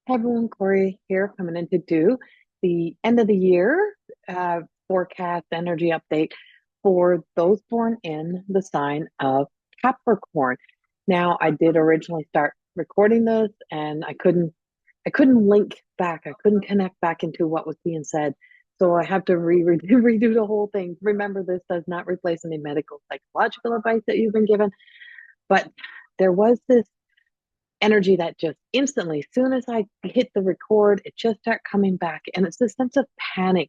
Hey everyone, Corey here, coming in to do the end of the year forecast energy update for those born in the sign of Capricorn. Now, I did originally start recording this, and I couldn't link back. I couldn't connect back into what was being said, so I have to redo the whole thing. Remember, this does not replace any medical psychological advice that you've been given, but there was this energy that just instantly, as soon as I hit the record, it just start coming back. And it's the sense of panic,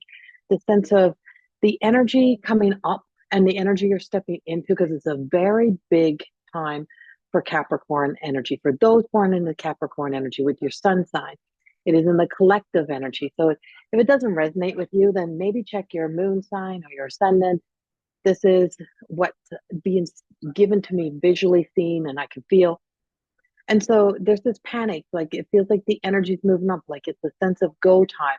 the sense of the energy coming up and the energy you're stepping into, because it's a very big time for Capricorn energy. For those born in the Capricorn energy with your sun sign, it is in the collective energy. So if it doesn't resonate with you, then maybe check your moon sign or your ascendant. This is what's being given to me, visually seen, and I can feel. And so there's this panic, like it feels like the energy's moving up, like it's a sense of go time.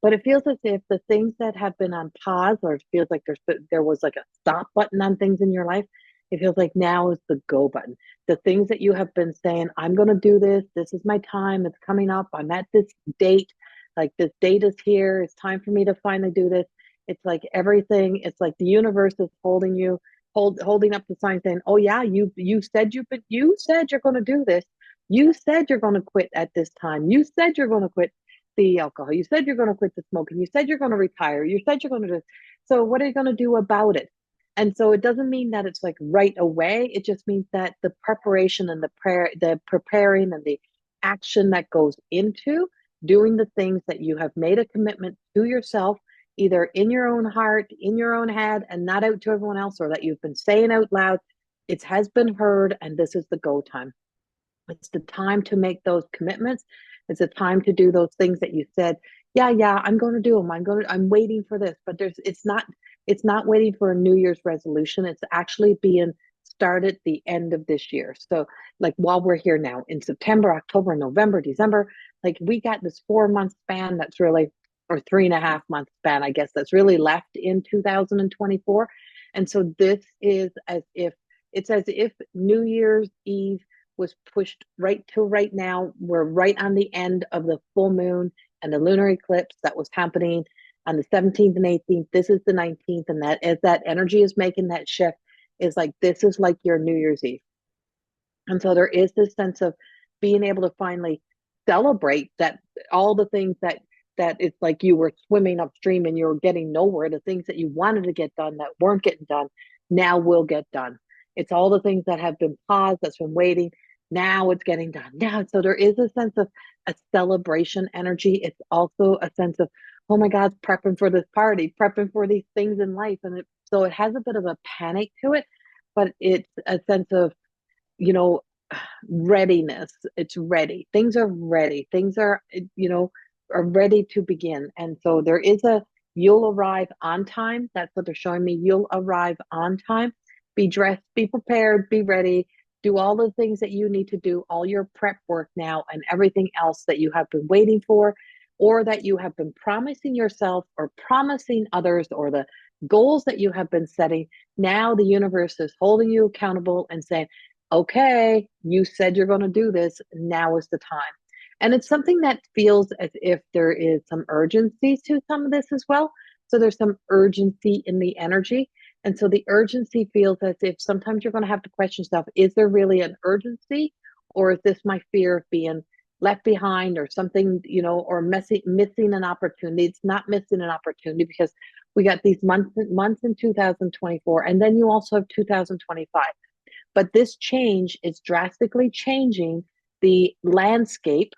But it feels as if the things that have been on pause, or it feels like there was like a stop button on things in your life, it feels like now is the go button. The things that you have been saying, I'm going to do this. This is my time. It's coming up. I'm at this date. Like this date is here. It's time for me to finally do this. It's like everything. It's like the universe is holding you, holding up the sign, saying, "Oh yeah, you said you're going to do this. You said you're going to quit at this time. You said you're going to quit the alcohol. You said you're going to quit the smoking. You said you're going to retire. You said you're going to do this. So what are you going to do about it?" And so it doesn't mean that it's like right away. It just means that the preparation and the prayer, the preparing and the action that goes into doing the things that you have made a commitment to yourself, either in your own heart, in your own head, and not out to everyone else, or that you've been saying out loud, it has been heard, and this is the go time. It's the time to make those commitments. It's a time to do those things that you said, yeah, I'm going to do them. I'm waiting for this, but it's not waiting for a New Year's resolution. It's actually being started the end of this year. So like while we're here now in September, October, November, December, like we got this 4 month span that's really, or 3.5 month span, I guess, that's really left in 2024. And so this is as if New Year's Eve was pushed right to right now. We're right on the end of the full moon and the lunar eclipse that was happening on the 17th and 18th. This is the 19th. And that as that energy is making that shift, is like this is like your New Year's Eve. And so there is this sense of being able to finally celebrate that all the things that it's like you were swimming upstream and you were getting nowhere, the things that you wanted to get done that weren't getting done now will get done. It's all the things that have been paused, that's been waiting. Now it's getting done. Now, so there is a sense of a celebration energy. It's also a sense of, oh my God, prepping for this party, prepping for these things in life. So it has a bit of a panic to it, but it's a sense of, you know, readiness. It's ready. Things are ready. Things are, are ready to begin. And so there is you'll arrive on time. That's what they're showing me. You'll arrive on time. Be dressed, be prepared, be ready. Do all the things that you need to do, all your prep work now, and everything else that you have been waiting for, or that you have been promising yourself or promising others, or the goals that you have been setting. Now the universe is holding you accountable and saying, okay, you said you're going to do this. Now is the time. And it's something that feels as if there is some urgency to some of this as well. So there's some urgency in the energy. And so the urgency feels as if sometimes you're going to have to question yourself, is there really an urgency? Or is this my fear of being left behind or something, or missing an opportunity? It's not missing an opportunity, because we got these months in 2024, and then you also have 2025. But this change is drastically changing the landscape,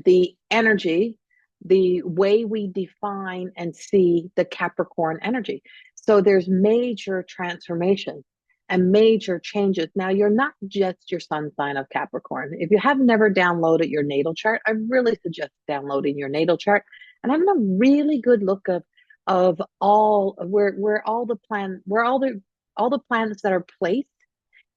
the energy, the way we define and see the Capricorn energy. So there's major transformation and major changes. Now, you're not just your sun sign of Capricorn. If you have never downloaded your natal chart, I really suggest downloading your natal chart and having a really good look of all where all the planets that are placed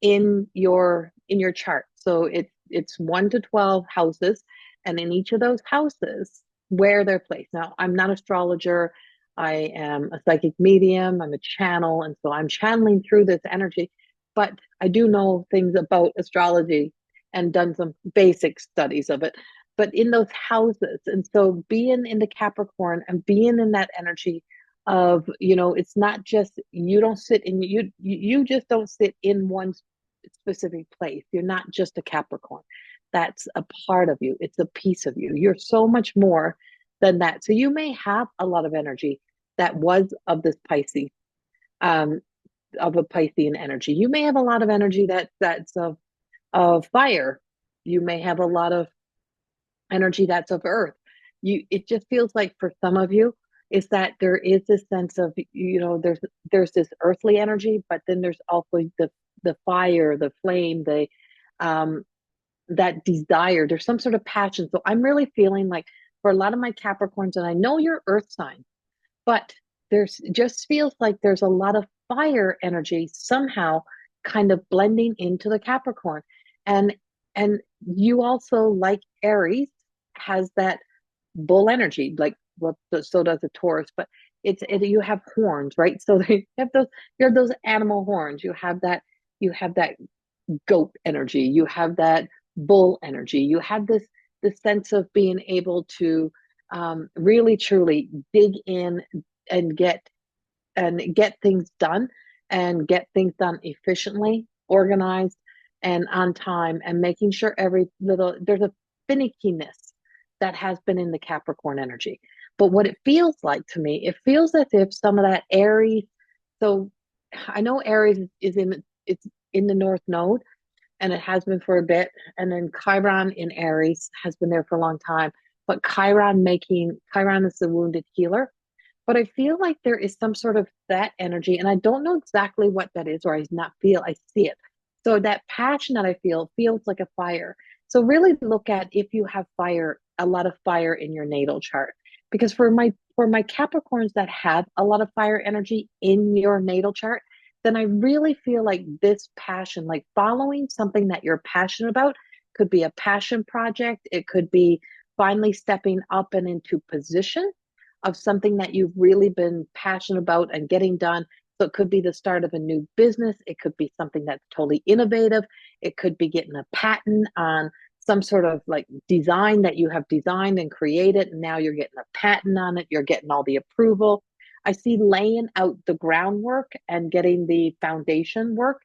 in your chart. So it's 1 to 12 houses, and in each of those houses where they're placed. Now, I'm not an astrologer. I am a psychic medium. I'm a channel, and so I'm channeling through this energy. But I do know things about astrology and done some basic studies of it. but in those houses. And so being in the Capricorn and being in that energy of, it's not just, you don't sit in, you just don't sit in one specific place. You're not just a Capricorn. That's a part of you. It's a piece of you. You're so much more than that. So you may have a lot of energy that was of this Pisces, um, of a Piscean energy. You may have a lot of energy that's of fire. You may have a lot of energy that's of earth. It just feels like for some of you is that there is this sense of, there's this earthly energy, but then there's also the fire, the flame, the um that desire. There's some sort of passion. So I'm really feeling like for a lot of my Capricorns, and I know you're earth sign, but there's just feels like there's a lot of fire energy somehow kind of blending into the Capricorn. And and you also, like Aries, has that bull energy, like, well, so does a Taurus, but you have horns, right? So you have those animal horns. You have that goat energy. You have that bull energy. You have this sense of being able to really truly dig in and get things done, and get things done efficiently, organized, and on time, and making sure every little, there's a finickiness that has been in the Capricorn energy. But what it feels like to me, it feels as if some of that Aries, so I know Aries it's in the North Node, and it has been for a bit. And then Chiron in Aries has been there for a long time. But Chiron is the wounded healer. But I feel like there is some sort of that energy, and I don't know exactly what that is, or I see it. So that passion that I feel feels like a fire. So really look at if you have fire, a lot of fire in your natal chart. Because for my Capricorns that have a lot of fire energy in your natal chart, then I really feel like this passion, like following something that you're passionate about, could be a passion project. It could be finally stepping up and into position of something that you've really been passionate about and getting done. So it could be the start of a new business. It could be something that's totally innovative. It could be getting a patent on some sort of like design that you have designed and created, and now you're getting a patent on it. You're getting all the approval. I see laying out the groundwork and getting the foundation work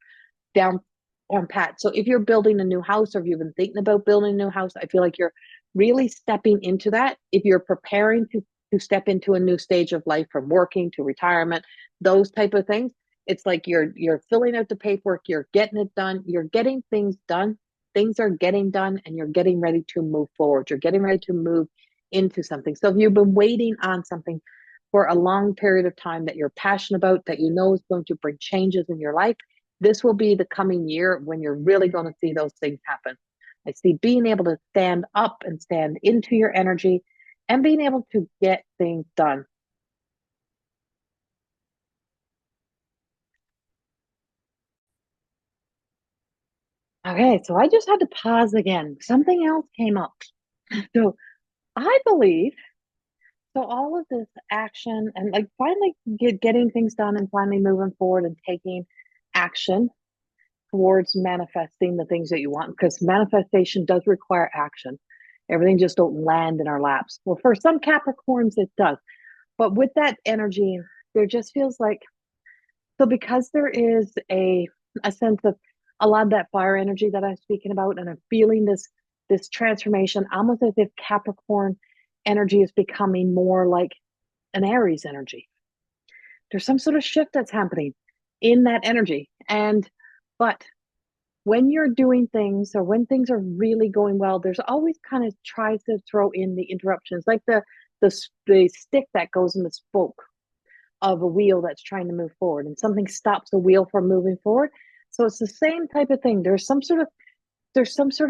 down on pat. So if you're building a new house, or if you've been thinking about building a new house, I feel like you're really stepping into that. If you're preparing to step into a new stage of life, from working to retirement, those type of things, it's like you're filling out the paperwork, you're getting it done, you're getting things done. Things are getting done, and you're getting ready to move forward. You're getting ready to move into something. So if you've been waiting on something for a long period of time that you're passionate about, that you know is going to bring changes in your life, this will be the coming year when you're really going to see those things happen. I see being able to stand up and stand into your energy and being able to get things done. Okay, so I just had to pause again. Something else came up. So I believe, so all of this action and like finally getting things done and finally moving forward and taking action towards manifesting the things that you want, because manifestation does require action. Everything just don't land in our laps. Well, for some Capricorns it does, but with that energy, there just feels like, so because there is a sense of a lot of that fire energy that I'm speaking about, and I'm feeling this transformation, almost as if Capricorn energy is becoming more like an Aries energy. There's some sort of shift that's happening in that energy. And but when you're doing things, or when things are really going well, there's always kind of tries to throw in the interruptions, like the stick that goes in the spoke of a wheel that's trying to move forward, and something stops the wheel from moving forward. So it's the same type of thing. There's some sort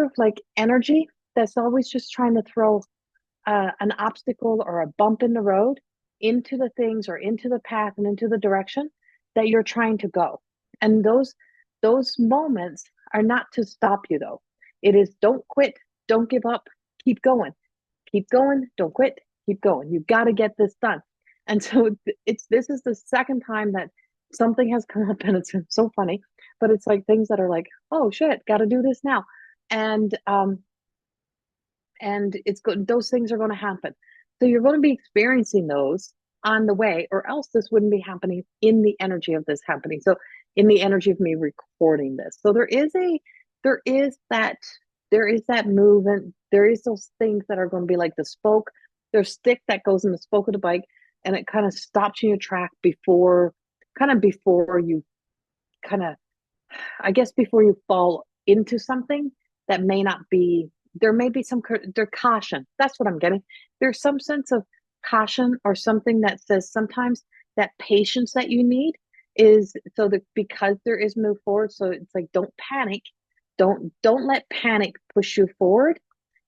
of like energy that's always just trying to throw an obstacle or a bump in the road into the things, or into the path and into the direction that you're trying to go. And those moments are not to stop you, though. It is, don't quit, don't give up, keep going, don't quit, keep going. You got to get this done. And so this is the second time that something has come up, and it's so funny, but it's like things that are like, oh shit, got to do this now. And and it's good. Those things are going to happen. So you're going to be experiencing those on the way, or else this wouldn't be happening in the energy of this happening. So in the energy of me recording this. So there is that there is that movement. There is those things that are going to be like the spoke. There's stick that goes in the spoke of the bike, and it kind of stops you in your track before you kind of, I guess, before you fall into something that may not be, there may be some, there caution. That's what I'm getting. There's some sense of caution or something that says sometimes that patience that you need is so that because there is move forward. So it's like, don't panic. Don't let panic push you forward.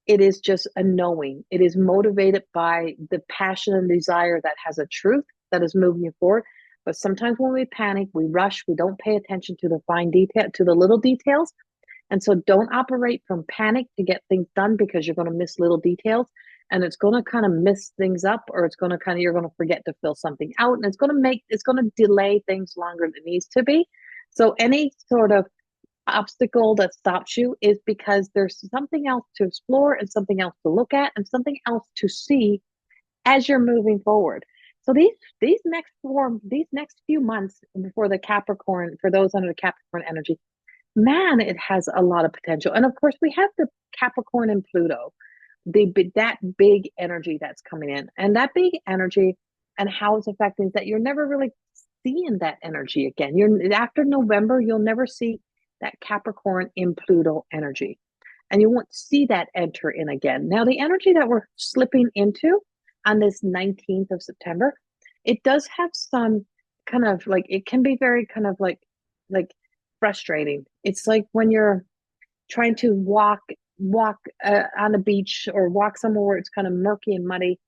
It is just a knowing. It is motivated by the passion and desire that has a truth that is moving you forward. But sometimes when we panic, we rush, we don't pay attention to the fine detail, to the little details. And so don't operate from panic to get things done, because you're going to miss little details, and it's going to kind of miss things up, or it's going to kind of, you're going to forget to fill something out, and it's going to delay things longer than it needs to be. So any sort of obstacle that stops you is because there's something else to explore and something else to look at and something else to see as you're moving forward. So these next few months before the Capricorn, for those under the Capricorn energy, man, it has a lot of potential. And of course, we have the Capricorn and Pluto, that big energy that's coming in, and that big energy and how it's affecting that you're never really seeing that energy again. You're after November, you'll never see that Capricorn in Pluto energy, and you won't see that enter in again. Now, the energy that we're slipping into on this 19th of September, it does have some kind of like, it can be very kind of like frustrating. It's like when you're trying to walk on a beach or walk somewhere where it's kind of murky and muddy,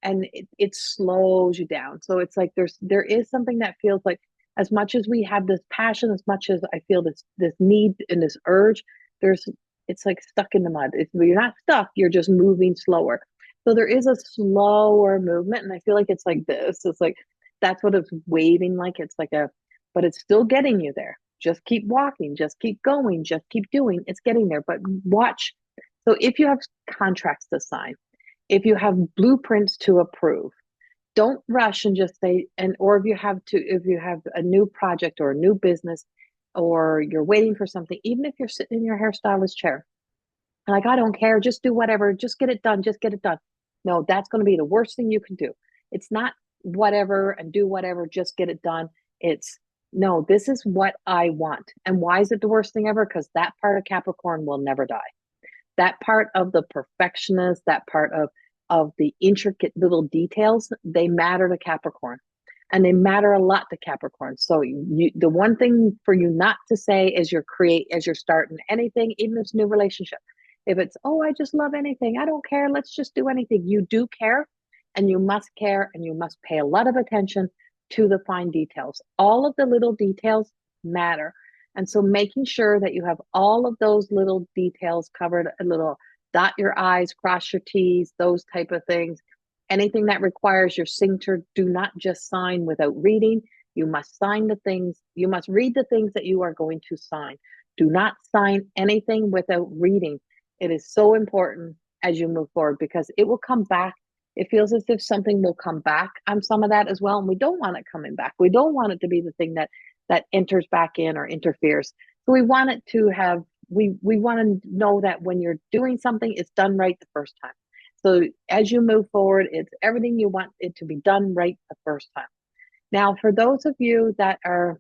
and it slows you down. So it's like there is something that feels like, as much as we have this passion, as much as I feel this need and this urge, there's it's like stuck in the mud. You're not stuck, you're just moving slower. So there is a slower movement, and I feel like it's like this. It's like that's what it's waving like. It's like a, but it's still getting you there. Just keep walking, just keep going, just keep doing. It's getting there. But watch. So if you have contracts to sign, if you have blueprints to approve, don't rush and just say, and or if you have a new project or a new business, or you're waiting for something, even if you're sitting in your hairstylist chair, like, I don't care, just do whatever, just get it done, just get it done. No, that's going to be the worst thing you can do. It's not whatever and do whatever, just get it done. It's no, this is what I want. And why is it the worst thing ever? Because that part of Capricorn will never die. That part of the perfectionist, that part of the intricate little details, they matter to Capricorn, and they matter a lot to Capricorn. So the one thing for you not to say as you're starting anything, even this new relationship, if it's, oh, I just love anything, I don't care, let's just do anything. You do care, and you must care, and you must pay a lot of attention to the fine details. All of the little details matter. And so making sure that you have all of those little details covered, a little dot your I's, cross your T's, those type of things. Anything that requires your signature, do not just sign without reading. You must sign the things, you must read the things that you are going to sign. Do not sign anything without reading. It is so important as you move forward, because it will come back. It feels as if something will come back on some of that as well. And we don't want it coming back. We don't want it to be the thing that enters back in or interferes. So we want it to have, we want to know that when you're doing something, it's done right the first time. So as you move forward, it's everything you want it to be done right the first time. Now, for those of you that are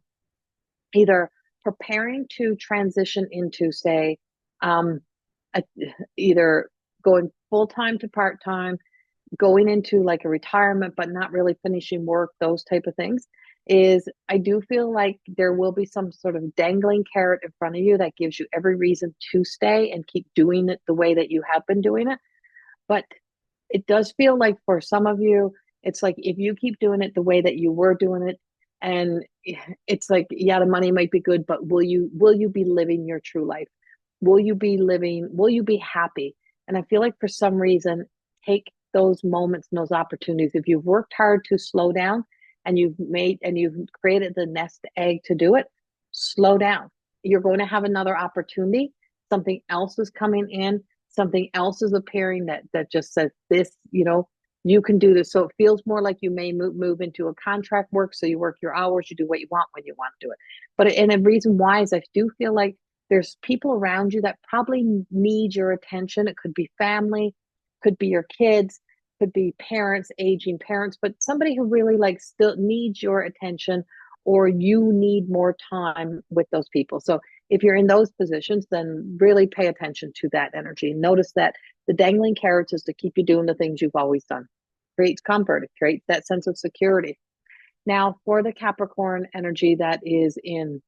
either preparing to transition into, say, a, either going full-time to part-time, going into like a retirement, but not really finishing work, those type of things, is I do feel like there will be some sort of dangling carrot in front of you that gives you every reason to stay and keep doing it the way that you have been doing it. But it does feel like for some of you, it's like if you keep doing it the way that you were doing it, and it's like, yeah, the money might be good, but will you be living your true life? Will you be happy? And I feel like for some reason, take those moments and those opportunities. If you've worked hard to slow down, and you've created the nest egg to do it, slow down. You're going to have another opportunity. Something else is coming in. something else is appearing that just says this, you can do this. So it feels more like you may move into a contract work. So you work your hours, you do what you want when you want to do it. But and the reason why is I do feel like there's people around you that probably need your attention. It could be family, could be your kids, could be parents, aging parents, but somebody who really like still needs your attention, or you need more time with those people. So if you're in those positions, then really pay attention to that energy. Notice that the dangling carrots is to keep you doing the things you've always done. Creates comfort, it creates that sense of security. Now, for the Capricorn energy that is in,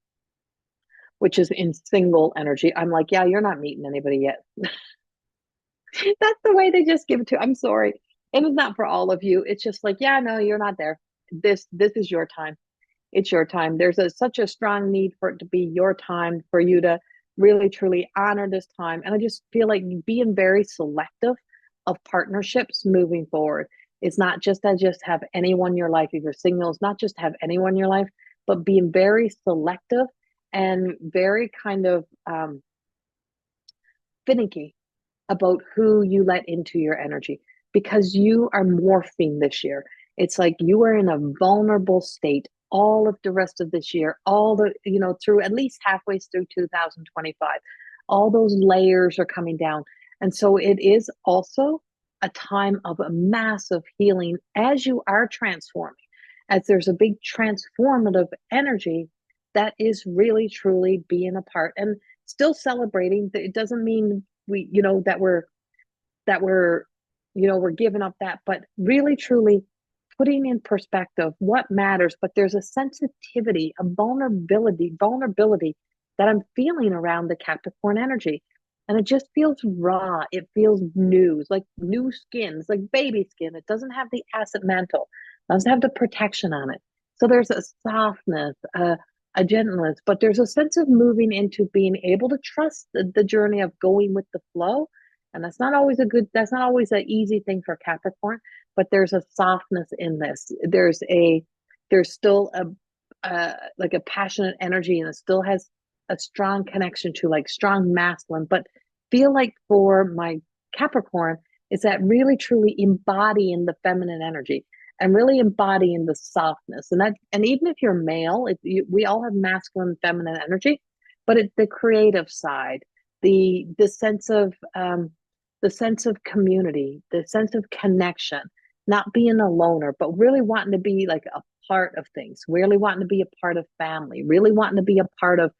which is in single energy, I'm like, yeah, you're not meeting anybody yet. That's the way they just give it to. I'm sorry. And it's not for all of you. It's just like, yeah, no, you're not there. This is your time. It's your time. There's such a strong need for it to be your time, for you to really truly honor this time. And I just feel like being very selective of partnerships moving forward. It's not just to just have anyone in your life. If you're single, it's not just have anyone in your life, but being very selective and very kind of finicky about who you let into your energy, because you are morphing this year. It's like you are in a vulnerable state all of the rest of this year, all the, through at least halfway through 2025. All those layers are coming down. And so it is also a time of a massive healing as you are transforming, as there's a big transformative energy that is really truly being a part and still celebrating. It doesn't mean we, we're giving up that, but really truly putting in perspective what matters. But there's a sensitivity, a vulnerability that I'm feeling around the Capricorn energy. And it just feels raw. It feels new. It's like new skin. It's like baby skin. It doesn't have the acid mantle. It doesn't have the protection on it. So there's a softness, a gentleness, but there's a sense of moving into being able to trust the journey of going with the flow. And that's not always an easy thing for Capricorn, but there's a softness in this. There's still like a passionate energy, and it still has a strong connection to like strong masculine, but feel like for my Capricorn is that really truly embodying the feminine energy and really embodying the softness. And even if you're male, we all have masculine, feminine energy, but it's the creative side, the sense of community, the sense of connection, not being a loner, but really wanting to be like a part of things, really wanting to be a part of family, really wanting to be a part of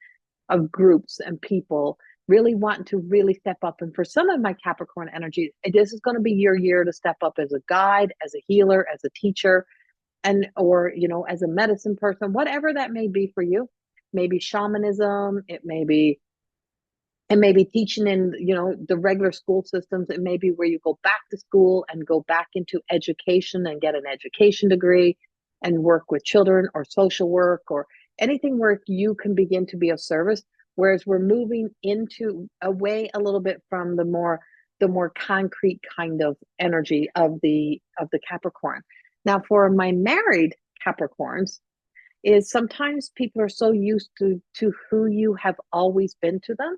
groups and people, really wanting to really step up. And for some of my Capricorn energy, this is going to be your year to step up as a guide, as a healer, as a teacher, and or as a medicine person, whatever that may be for you. Maybe shamanism, it may be teaching in the regular school systems. It may be where you go back to school and go back into education and get an education degree and work with children, or social work, or anything where you can begin to be of service. Whereas we're moving into away a little bit from the more concrete kind of energy of the Capricorn. Now, for my married Capricorns, is sometimes people are so used to who you have always been to them,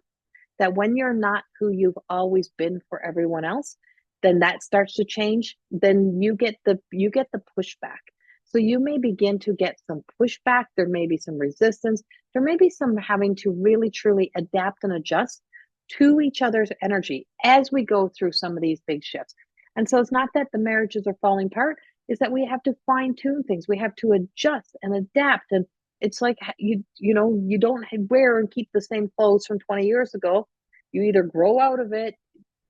that when you're not who you've always been for everyone else, then that starts to change. Then you get the pushback. So you may begin to get some pushback. There may be some resistance. There may be some having to really truly adapt and adjust to each other's energy as we go through some of these big shifts. And so it's not that the marriages are falling apart, is that we have to fine tune things. We have to adjust and adapt. And it's like you don't wear and keep the same clothes from 20 years ago. You either grow out of it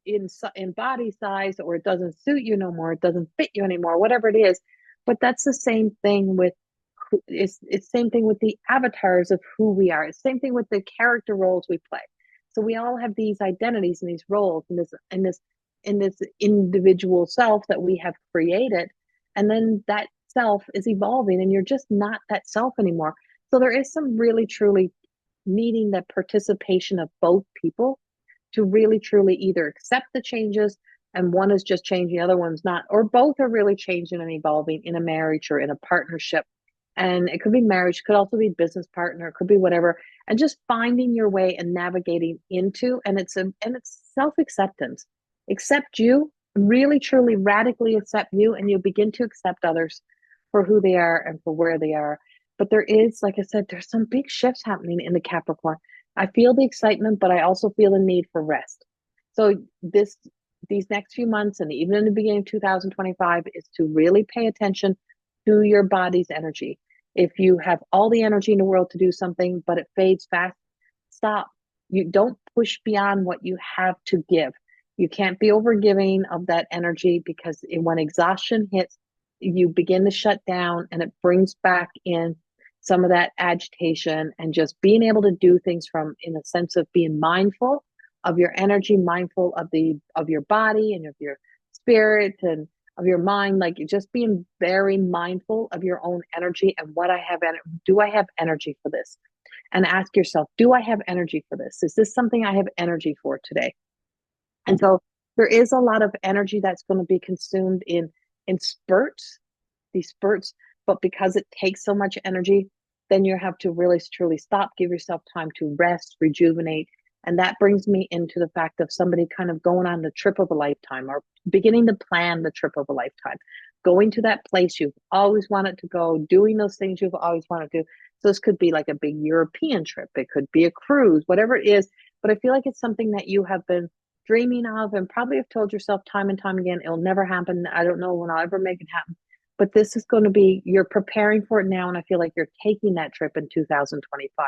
in body size, or it doesn't suit you no more. It doesn't fit you anymore, whatever it is. But that's the same thing with it's same thing with the avatars of who we are. It's same thing with the character roles we play. So we all have these identities and these roles and this individual self that we have created, and then that self is evolving, and you're just not that self anymore. So there is some really truly needing the participation of both people to really truly either accept the changes, and one is just changing, the other one's not, or both are really changing and evolving in a marriage or in a partnership. And it could be marriage, could also be business partner, it could be whatever. and just finding your way and navigating into, and it's self-acceptance. Accept you, really truly radically accept you, and you begin to accept others for who they are and for where they are. But there is, like I said, there's some big shifts happening in the Capricorn. I feel the excitement, but I also feel the need for rest. So these next few months, and even in the beginning of 2025, is to really pay attention to your body's energy. If you have all the energy in the world to do something, but it fades fast, stop. You don't push beyond what you have to give. You can't be overgiving of that energy, because when exhaustion hits, you begin to shut down, and it brings back in some of that agitation, and just being able to do things from in a sense of being mindful of your energy, mindful of your body and of your spirit and of your mind, like just being very mindful of your own energy and what I have. Do I have energy for this? And ask yourself, do I have energy for this? Is this something I have energy for today? And so there is a lot of energy that's going to be consumed in spurts, these spurts, but because it takes so much energy, then you have to really truly stop, give yourself time to rest, rejuvenate. And that brings me into the fact of somebody kind of going on the trip of a lifetime, or beginning to plan the trip of a lifetime, going to that place you've always wanted to go, doing those things you've always wanted to do. So this could be like a big European trip, it could be a cruise, whatever it is. But I feel like it's something that you have been dreaming of, and probably have told yourself time and time again, it'll never happen. I don't know when I'll ever make it happen. But this is going to be, you're preparing for it now. And I feel like you're taking that trip in 2025.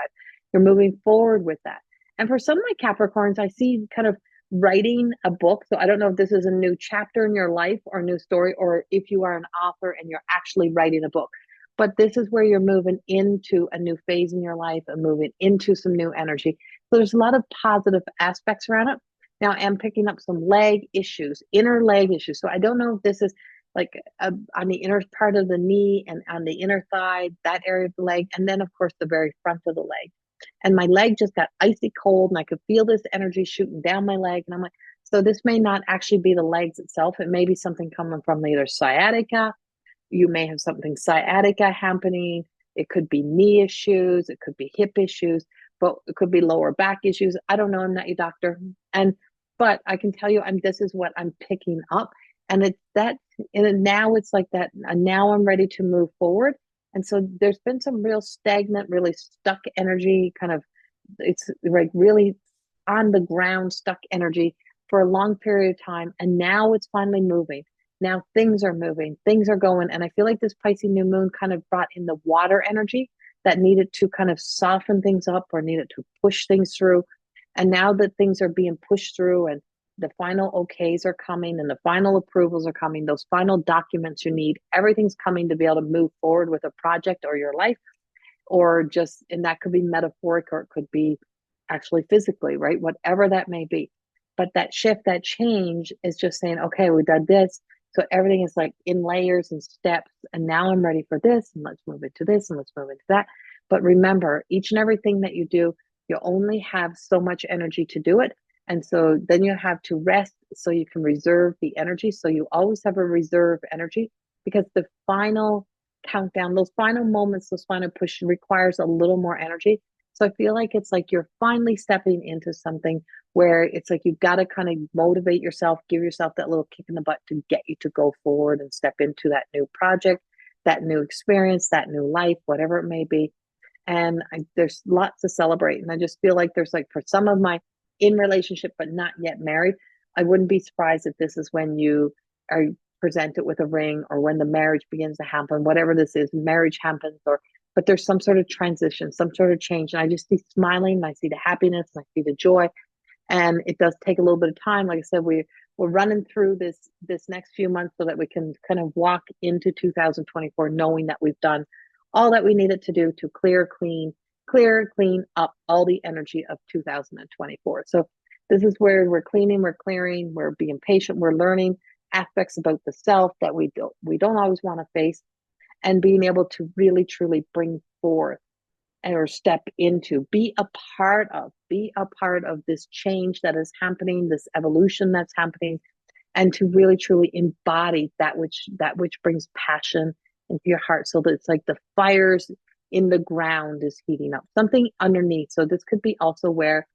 You're moving forward with that. And for some of my Capricorns, I see kind of writing a book. So I don't know if this is a new chapter in your life or a new story, or if you are an author and you're actually writing a book. But this is where you're moving into a new phase in your life and moving into some new energy. So there's a lot of positive aspects around it. Now I'm picking up some leg issues, inner leg issues. So I don't know if this is like on the inner part of the knee and on the inner thigh, that area of the leg. And then, of course, the very front of the leg. And my leg just got icy cold, and I could feel this energy shooting down my leg. And I'm like, so this may not actually be the legs itself. It may be something coming from either sciatica. You may have something sciatica happening. It could be knee issues. It could be hip issues, but it could be lower back issues. I don't know. I'm not your doctor. But I can tell you, this is what I'm picking up. And it's that, and now it's like that. And now I'm ready to move forward. And so there's been some real stagnant, really stuck energy, kind of, it's like really on the ground, stuck energy for a long period of time. And now it's finally moving. Now things are moving, things are going. And I feel like this Pisces new moon kind of brought in the water energy that needed to kind of soften things up, or needed to push things through. And now that things are being pushed through, and the final okays are coming, and the final approvals are coming, those final documents you need, everything's coming to be able to move forward with a project or your life, or just, and that could be metaphoric, or it could be actually physically, right? Whatever that may be. But that shift, that change is just saying, okay, we did this. So everything is like in layers and steps. And now I'm ready for this, and let's move into this, and let's move into that. But remember, each and everything that you do, you only have so much energy to do it. And so then you have to rest so you can reserve the energy. So you always have a reserve energy, because the final countdown, those final moments, those final push requires a little more energy. So I feel like it's like you're finally stepping into something where it's like you've got to kind of motivate yourself, give yourself that little kick in the butt to get you to go forward and step into that new project, that new experience, that new life, whatever it may be. And there's lots to celebrate. And I just feel like there's like, for some of my in relationship but not yet married, I wouldn't be surprised if this is when you are presented with a ring, or when the marriage begins to happen, whatever this is, marriage happens, or but there's some sort of transition, some sort of change. And I just see smiling, and I see the happiness, and I see the joy. And it does take a little bit of time. Like I said, we're running through this next few months so that we can kind of walk into 2024 knowing that we've done all that we needed to do to clear, clean up all the energy of 2024. So this is where we're cleaning, we're clearing, we're being patient, we're learning aspects about the self that we don't always want to face, and being able to really truly bring forth or step into, be a part of this change that is happening, this evolution that's happening, and to really truly embody that which brings passion into your heart, so that it's like the fires in the ground is heating up, something underneath. So this could be also where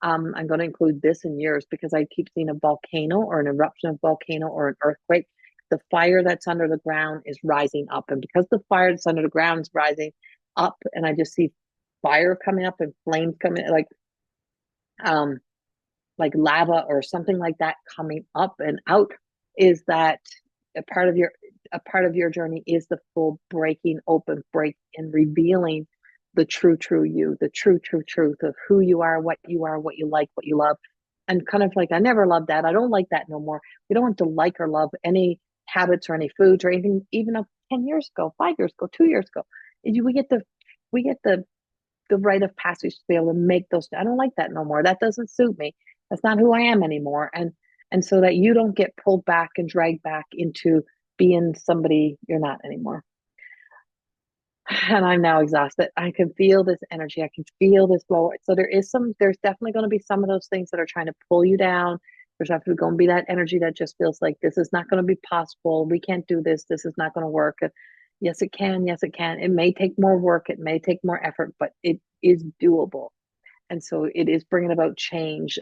I'm going to include this in yours because I keep seeing a volcano or an eruption of volcano or an earthquake. The fire that's under the ground is rising up. And because the fire that's under the ground is rising up, and I just see fire coming up and flames coming, um, like lava or something like that coming up and out, is that a part of your a part of your journey is the full breaking open, break and revealing the true you, the true truth of who you are, what you like, what you love. And kind of like, I never loved that, I don't like that no more. We don't have to like or love any habits or any foods or anything, even of 10 years ago, 5 years ago, 2 years ago. We get the rite of passage to be able to make those. I don't like that no more, that doesn't suit me, that's not who I am anymore. And so that you don't get pulled back and dragged back into being somebody you're not anymore. And I'm now exhausted. I can feel this energy, I can feel this blow. So there's definitely going to be some of those things that are trying to pull you down. There's definitely going to be that energy that just feels like this is not going to be possible, we can't do this, this is not going to work. Yes it can, yes it can. It may take more work, it may take more effort, but it is doable. And so it is bringing about change.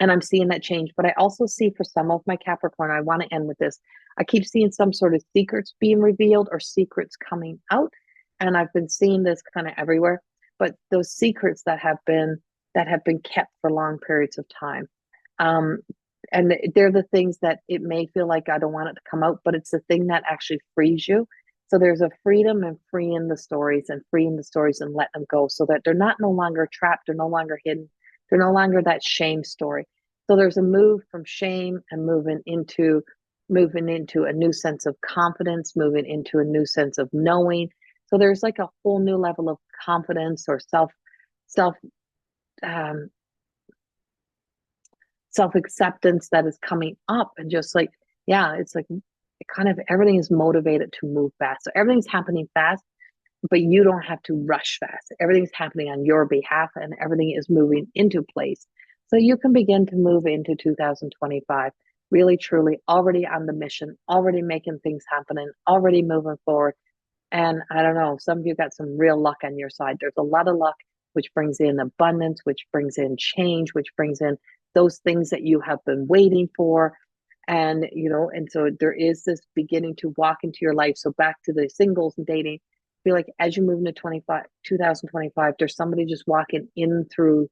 And I'm seeing that change. But I also see for some of my Capricorn, I want to end with this. I keep seeing some sort of secrets being revealed or secrets coming out. And I've been seeing this kind of everywhere. But those secrets that have been kept for long periods of time. Um, and they're the things that it may feel like I don't want it to come out, but it's the thing that actually frees you. So there's a freedom in freeing the stories and letting them go so that they're not no longer trapped, they're no longer hidden, they're no longer that shame story. So there's a move from shame and moving into a new sense of confidence, moving into a new sense of knowing. So there's like a whole new level of confidence or self um, self acceptance that is coming up, and just like, yeah, it's like it kind of everything is motivated to move fast. So everything's happening fast, but you don't have to rush fast. Everything's happening on your behalf and everything is moving into place. So you can begin to move into 2025 really, truly already on the mission, already making things happen, and already moving forward. And I don't know, some of you got some real luck on your side. There's a lot of luck, which brings in abundance, which brings in change, which brings in those things that you have been waiting for. And so there is this beginning to walk into your life. So back to the singles and dating, I feel like as you move into 2025, there's somebody just walking into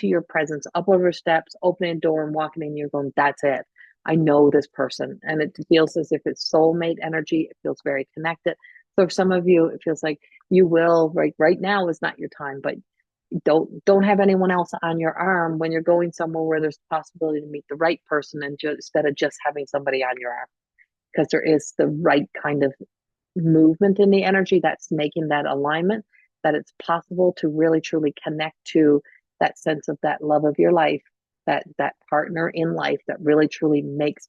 your presence, up over steps, opening a door and walking in, you're going, that's it. I know this person. And it feels as if it's soulmate energy. It feels very connected. So for some of you, it feels like you will, right now is not your time, but don't have anyone else on your arm when you're going somewhere where there's a possibility to meet the right person, and instead of just having somebody on your arm, because there is the right kind of movement in the energy that's making that alignment, that it's possible to really truly connect to that sense of that love of your life, that partner in life that really truly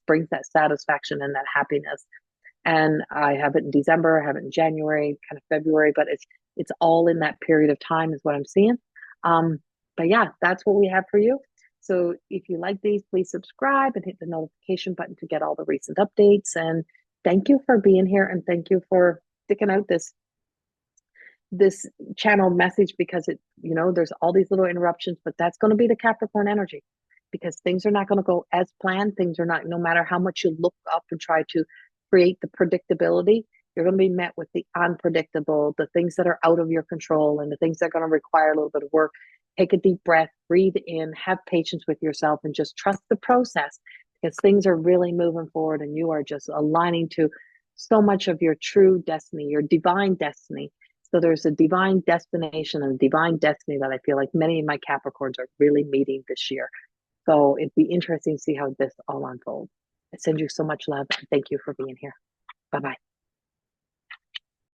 brings that satisfaction and that happiness. And I have it in December, I have it in January, kind of February, but it's all in that period of time is what I'm seeing. But yeah, that's what we have for you. So if you like these, please subscribe and hit the notification button to get all the recent updates. And thank you for being here, and thank you for sticking out this channel message, because there's all these little interruptions, but that's going to be the Capricorn energy, because things are not going to go as planned. Things are not, no matter how much you look up and try to create the predictability, you're going to be met with the unpredictable, the things that are out of your control, and the things that are going to require a little bit of work. Take a deep breath, breathe in, have patience with yourself, and just trust the process, because things are really moving forward and you are just aligning to so much of your true destiny, your divine destiny. So there's a divine destination and a divine destiny that I feel like many of my Capricorns are really meeting this year. So it'd be interesting to see how this all unfolds. I send you so much love, and thank you for being here. Bye-bye.